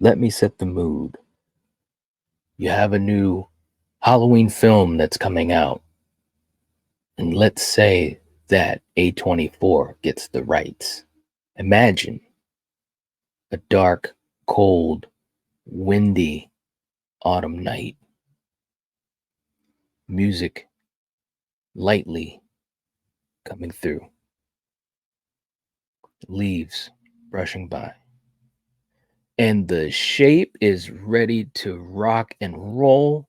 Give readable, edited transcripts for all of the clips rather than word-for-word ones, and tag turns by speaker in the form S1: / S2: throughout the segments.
S1: Let me set the mood. You have a new Halloween film that's coming out, and let's say that A24 gets the rights. Imagine a dark, cold, windy autumn night, music lightly coming through, leaves brushing by, and the shape is ready to rock and roll.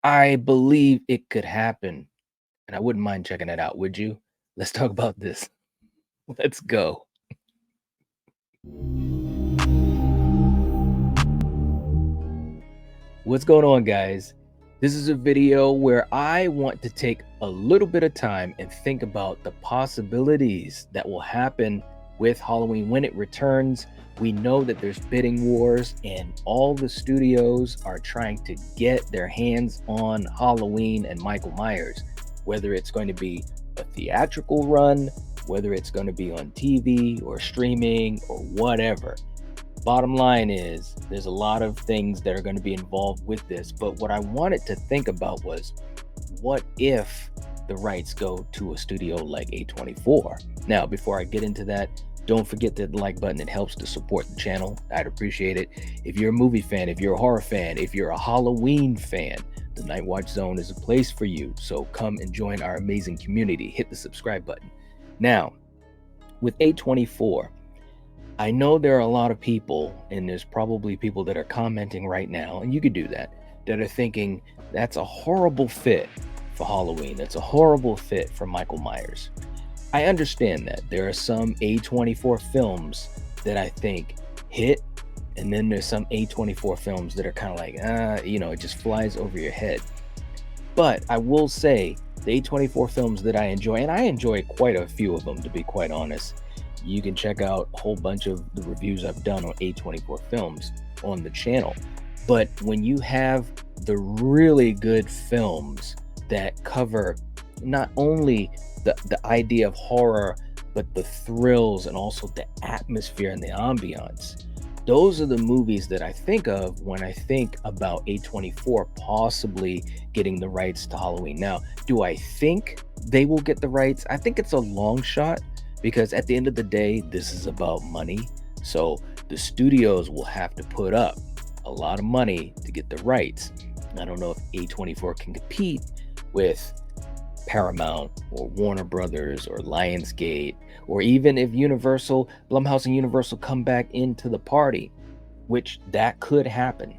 S1: I believe it could happen, and I wouldn't mind checking it out, would you? Let's talk about this. Let's go. What's going on, guys? This is a video where I want to take a little bit of time and think about the possibilities that will happen with Halloween when it returns. We know that there's bidding wars, and all the studios are trying to get their hands on Halloween and Michael Myers, whether it's going to be a theatrical run, whether it's going to be on TV or streaming or whatever. Bottom line is there's a lot of things that are going to be involved with this, but what I wanted to think about was, what if the rights go to a studio like A24? Now, before I get into that, don't forget the like button. It helps to support the channel. I'd appreciate it. If you're a movie fan, if you're a horror fan, if you're a Halloween fan, the Night Watch Zone is a place for you. So come and join our amazing community. Hit the subscribe button. Now, with A24, I know there are a lot of people, and there's probably people that are commenting right now, and you could do that are thinking that's a horrible fit for Halloween. That's a horrible fit for Michael Myers. I understand that. There are some A24 films that I think hit, and then there's some A24 films that are kind of like, it just flies over your head. But I will say the A24 films that I enjoy, and I enjoy quite a few of them, to be quite honest. You can check out a whole bunch of the reviews I've done on A24 films on the channel. But when you have the really good films that cover not only the idea of horror, but the thrills and also the atmosphere and the ambiance, those are the movies that I think of when I think about A24 possibly getting the rights to Halloween. Now, do I think they will get the rights? I think it's a long shot, because at the end of the day, this is about money. So the studios will have to put up a lot of money to get the rights. I don't know if A24 can compete with Paramount or Warner Brothers or Lionsgate, or even if Blumhouse and Universal come back into the party, which that could happen.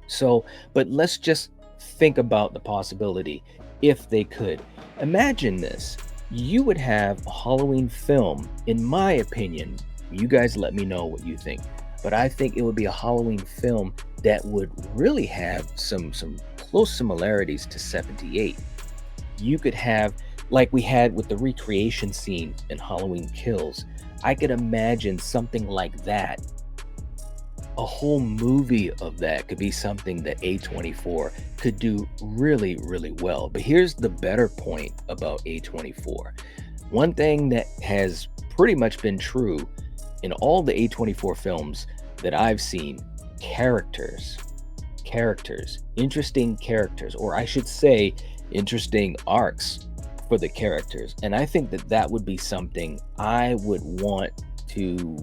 S1: So, but let's just think about the possibility if they could. Imagine this. You would have a Halloween film, in my opinion. You guys let me know what you think, but I think it would be a Halloween film that would really have some close similarities to 78. You could have, like we had with the recreation scene in Halloween Kills, I could imagine something like that. A whole movie of that could be something that A24 could do really, really well. But here's the better point about A24. One thing that has pretty much been true in all the A24 films that I've seen: characters, interesting characters, or I should say interesting arcs for the characters. And I think that that would be something I would want to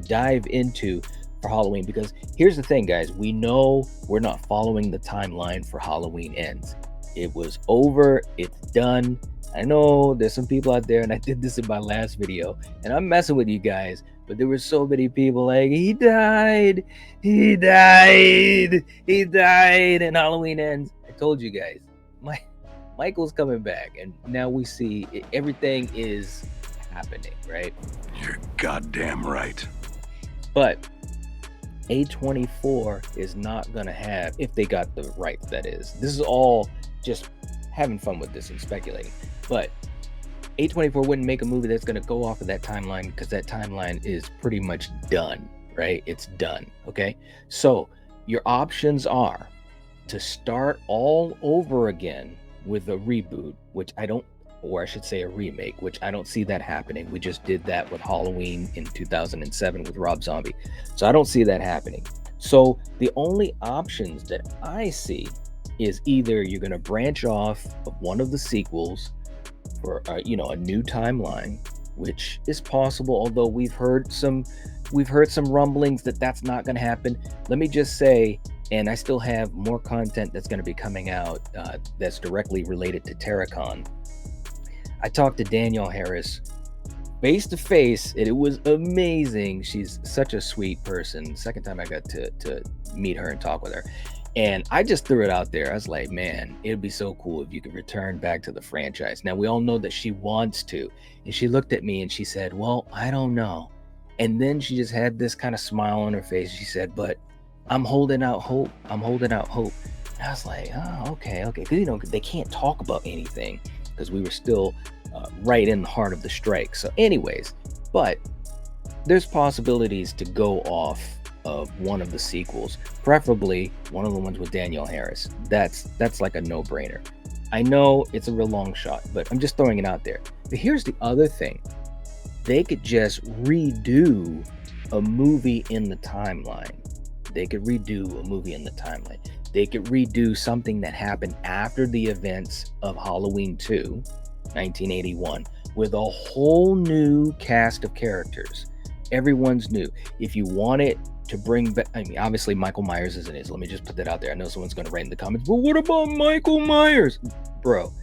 S1: dive into for Halloween, because here's the thing, guys. We know we're not following the timeline for Halloween Ends. It was over, it's done. I know there's some people out there, and I did this in my last video, and I'm messing with you guys, but there were so many people like, he died, and Halloween Ends. I told you guys, Michael's coming back, and now we see everything is happening, right?
S2: You're goddamn right.
S1: But A24 is not gonna have, if they got the rights, that is. This is all just having fun with this and speculating. But A24 wouldn't make a movie that's gonna go off of that timeline, because that timeline is pretty much done, right? It's done, okay? So your options are to start all over again with a reboot, which I don't or I should say a remake, which I don't see that happening. We just did that with Halloween in 2007 with Rob Zombie. So I don't see that happening. So the only options that I see is either you're going to branch off of one of the sequels for a new timeline, which is possible, although we've heard some rumblings that that's not going to happen. Let me just say, and I still have more content that's going to be coming out that's directly related to Terracon. I talked to Danielle Harris face to face, and it was amazing. She's such a sweet person. Second time I got to meet her and talk with her. And I just threw it out there. I was like, man, it'd be so cool if you could return back to the franchise. Now, we all know that she wants to. And she looked at me and she said, well, I don't know. And then she just had this kind of smile on her face. She said, but I'm holding out hope. I'm holding out hope. And I was like, oh, okay. Because, they can't talk about anything because we were still right in the heart of the strike. So anyways, but there's possibilities to go off of one of the sequels, preferably one of the ones with Danielle Harris. That's like a no-brainer. I know it's a real long shot, but I'm just throwing it out there. But here's the other thing. They could just redo a movie in the timeline. They could redo something that happened after the events of Halloween 2, 1981, with a whole new cast of characters. Everyone's new. If you want it to bring back, I mean, obviously Michael Myers isn't it. So let me just put that out there. I know someone's going to write in the comments, but what about Michael Myers? Bro,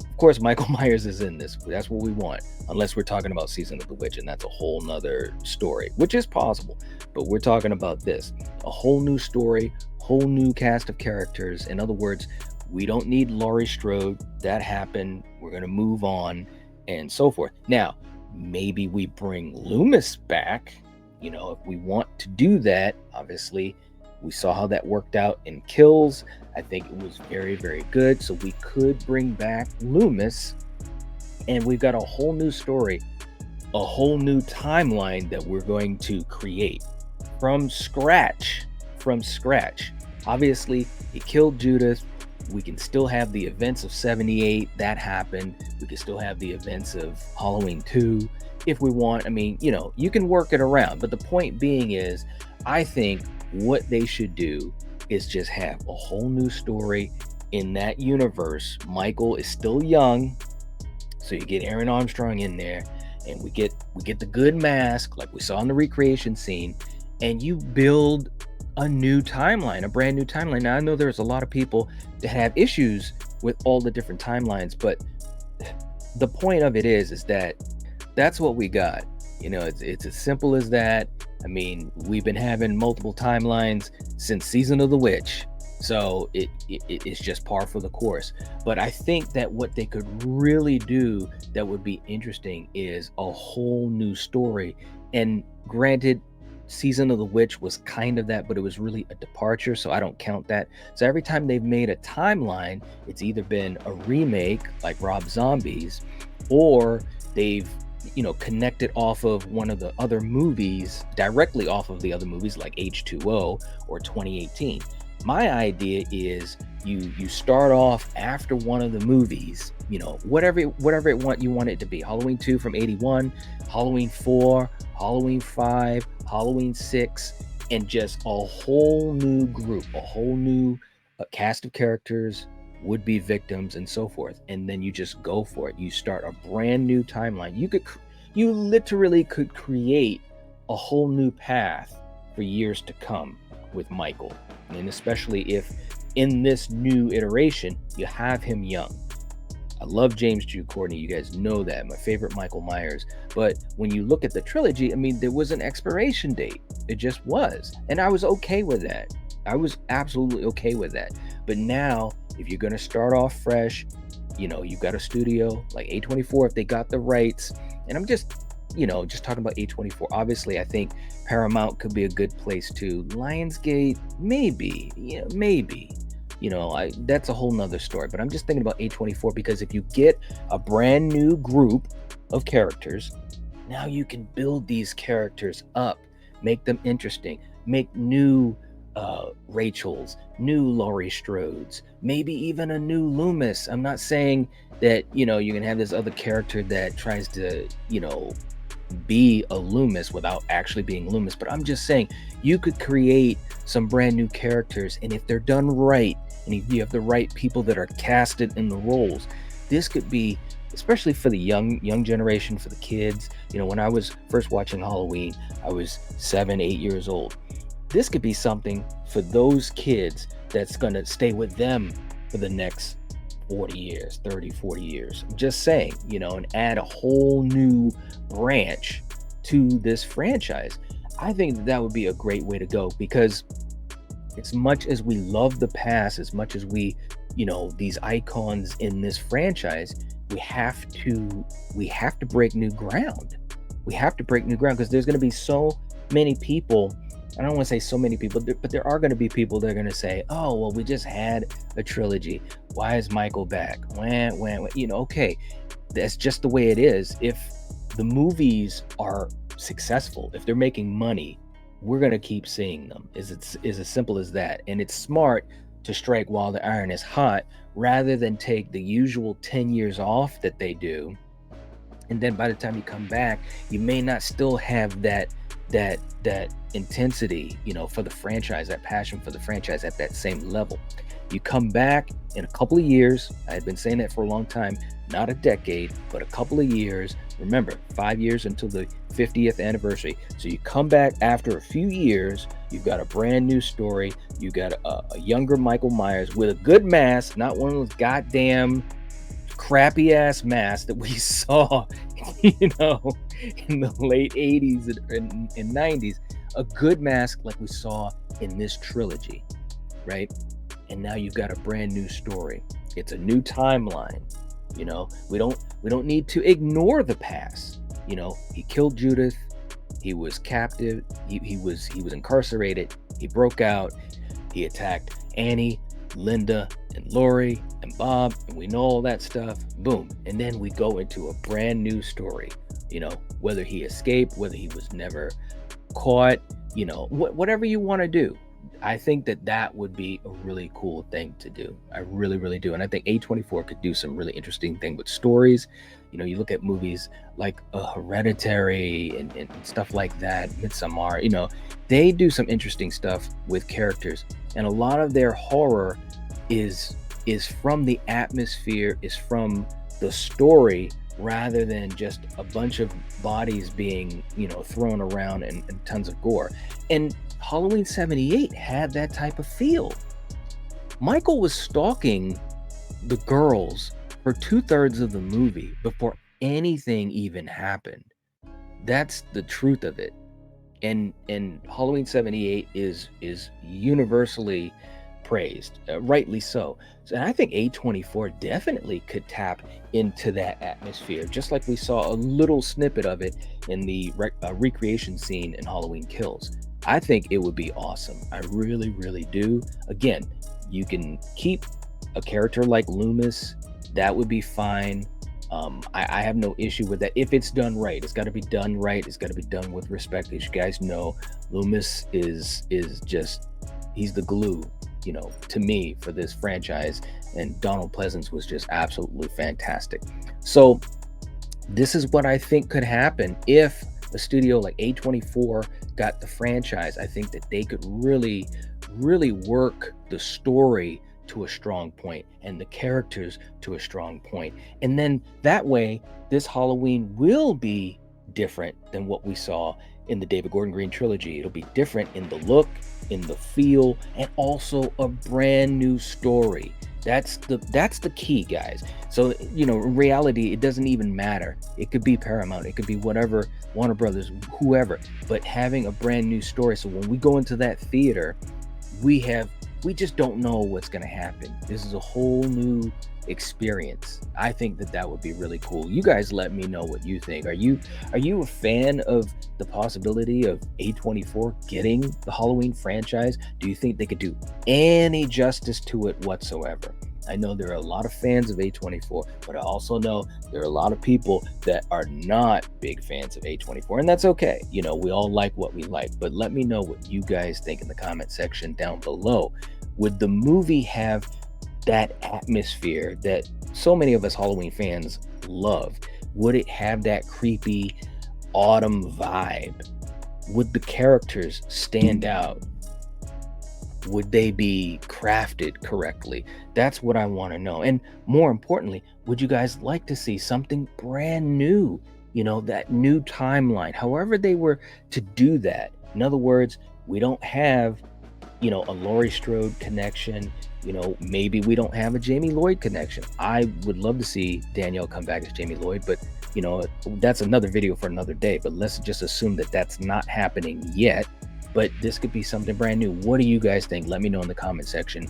S1: of course, Michael Myers is in this. That's what we want. Unless we're talking about Season of the Witch, and that's a whole nother story, which is possible. But we're talking about this. A whole new story, whole new cast of characters. In other words, we don't need Laurie Strode. That happened. We're going to move on and so forth. Now, maybe we bring Loomis back. If we want to do that, obviously, we saw how that worked out in Kills. I think it was very, very good. So we could bring back Loomis, and we've got a whole new story, a whole new timeline that we're going to create from scratch. Obviously, he killed Judith. We can still have the events of 78 that happened. We can still have the events of Halloween 2 if we want. I mean, you can work it around. But the point being is, I think what they should do is just have a whole new story in that universe. Michael is still young, so you get Aaron Armstrong in there, and we get the good mask like we saw in the recreation scene, and you build a new timeline, a brand new timeline. Now, I know there's a lot of people that have issues with all the different timelines, but the point of it is that that's what we got. It's as simple as that. I mean, we've been having multiple timelines since Season of the Witch, so it's just par for the course. But I think that what they could really do that would be interesting is a whole new story. And granted, Season of the Witch was kind of that, but it was really a departure, so I don't count that. So every time they've made a timeline, it's either been a remake like Rob Zombie's, or they've connected off of one of the other movies, directly off of the other movies like H2O or 2018. My idea is you start off after one of the movies, whatever you want it to be. Halloween 2 from 81, Halloween 4, Halloween 5, Halloween 6, and just a whole new group, a whole new cast of characters, would-be victims, and so forth. And then you just go for it. You start a brand new timeline. You literally could create a whole new path for years to come with Michael. And especially if in this new iteration, you have him young. I love James Jude Courtney. You guys know that. My favorite Michael Myers. But when you look at the trilogy, I mean, there was an expiration date. It just was. And I was okay with that. I was absolutely okay with that. But now, if you're going to start off fresh, you've got a studio like A24, if they got the rights. And I'm just talking about A24. Obviously, I think Paramount could be a good place too. Lionsgate, maybe. That's a whole nother story. But I'm just thinking about A24 because if you get a brand new group of characters, now you can build these characters up, make them interesting, make new Rachel's, new Laurie Strode's, maybe even a new Loomis. I'm not saying that, you can have this other character that tries to, be a Loomis without actually being Loomis, but I'm just saying you could create some brand new characters, and if they're done right, and if you have the right people that are casted in the roles, this could be, especially for the young generation, for the kids. When I was first watching Halloween, I was 7, 8 years old. This could be something for those kids that's going to stay with them for the next 40 years, 30, 40 years. I'm just saying, and add a whole new branch to this franchise. I think that would be a great way to go, because as much as we love the past, as much as we, these icons in this franchise, we have to break new ground. We have to break new ground, because there's going to be so many people. I don't want to say so many people, but there are going to be people that are going to say, oh, well, we just had a trilogy. Why is Michael back? Okay, that's just the way it is. If the movies are successful, if they're making money, we're going to keep seeing them. Is as simple as that. And it's smart to strike while the iron is hot, rather than take the usual 10 years off that they do. And then by the time you come back, you may not still have that intensity, for the franchise, that passion for the franchise at that same level. You come back in a couple of years. I had been saying that for a long time, not a decade, but a couple of years. Remember, 5 years until the 50th anniversary. So you come back after a few years, you've got a brand new story. You got a younger Michael Myers with a good mask, not one of those goddamn crappy ass masks that we saw, in the late 80s and 90s. A good mask like we saw in this trilogy, right? And now you've got a brand new story. It's a new timeline. We don't need to ignore the past. He killed Judith. He was captive. He was incarcerated. He broke out. He attacked Annie, Linda, and Lori and Bob, and we know all that stuff. Boom. And then we go into a brand new story. Whether he escaped, whether he was never caught, whatever you want to do. I think that would be a really cool thing to do. I really, really do. And I think A24 could do some really interesting thing with stories. You look at movies like Hereditary and stuff like that, Midsommar, they do some interesting stuff with characters. And a lot of their horror is from the atmosphere, is from the story, rather than just a bunch of bodies being, thrown around and tons of gore. And Halloween 78 had that type of feel. Michael was stalking the girls for 2/3 of the movie before anything even happened. That's the truth of it. And Halloween 78 is universally praised, rightly so. And I think A24 definitely could tap into that atmosphere, just like we saw a little snippet of it in the recreation scene in Halloween Kills. I think it would be awesome. I really, really do. Again, you can keep a character like Loomis. That would be fine. I have no issue with that if it's done right. It's got to be done right. It's got to be done with respect. As you guys know, Loomis is just, he's the glue, to me, for this franchise. And Donald Pleasance was just absolutely fantastic. So this is what I think could happen if a studio like A24 got the franchise. I think that they could really, really work the story to a strong point and the characters to a strong point. And then that way, this Halloween will be different than what we saw in the David Gordon Green trilogy. It'll be different in the look, in the feel, and also a brand new story. That's the key, guys. So, in reality, it doesn't even matter. It could be Paramount, it could be whatever, Warner Brothers, whoever, but having a brand new story. So when we go into that theater, we just don't know what's going to happen. This is a whole new experience. I think that would be really cool. You guys let me know what you think. Are you a fan of the possibility of A24 getting the Halloween franchise? Do you think they could do any justice to it whatsoever? I know there are a lot of fans of A24, but I also know there are a lot of people that are not big fans of A24, and that's okay. You know, we all like what we like, but let me know what you guys think in the comment section down below. Would the movie have that atmosphere that so many of us Halloween fans love? Would it have that creepy autumn vibe? Would the characters stand out? Would they be crafted correctly? That's what I want to know. And more importantly, would you guys like to see something brand new? You know, that new timeline, however they were to do that. In other words, we don't have, you know, a Laurie Strode connection. You know, maybe we don't have a Jamie Lloyd connection. I would love to see Danielle come back as Jamie Lloyd, but you know, that's another video for another day. But let's just assume that that's not happening yet. But this could be something brand new. What do you guys think? Let me know in the comment section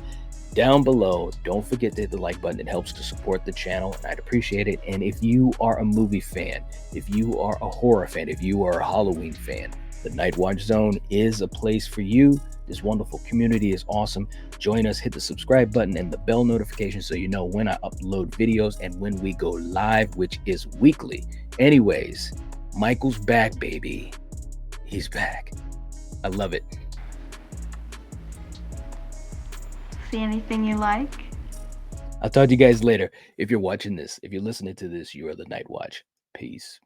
S1: down below. Don't forget to hit the like button. It helps to support the channel, and I'd appreciate it. And if you are a movie fan, if you are a horror fan, if you are a Halloween fan, the Night Watch Zone is a place for you. This wonderful community is awesome. Join us, hit the subscribe button and the bell notification so you know when I upload videos and when we go live, which is weekly. Anyways, Michael's back, baby. He's back. I love it.
S3: See anything you like?
S1: I'll talk to you guys later. If you're watching this, if you're listening to this, you are the Night Watch. Peace.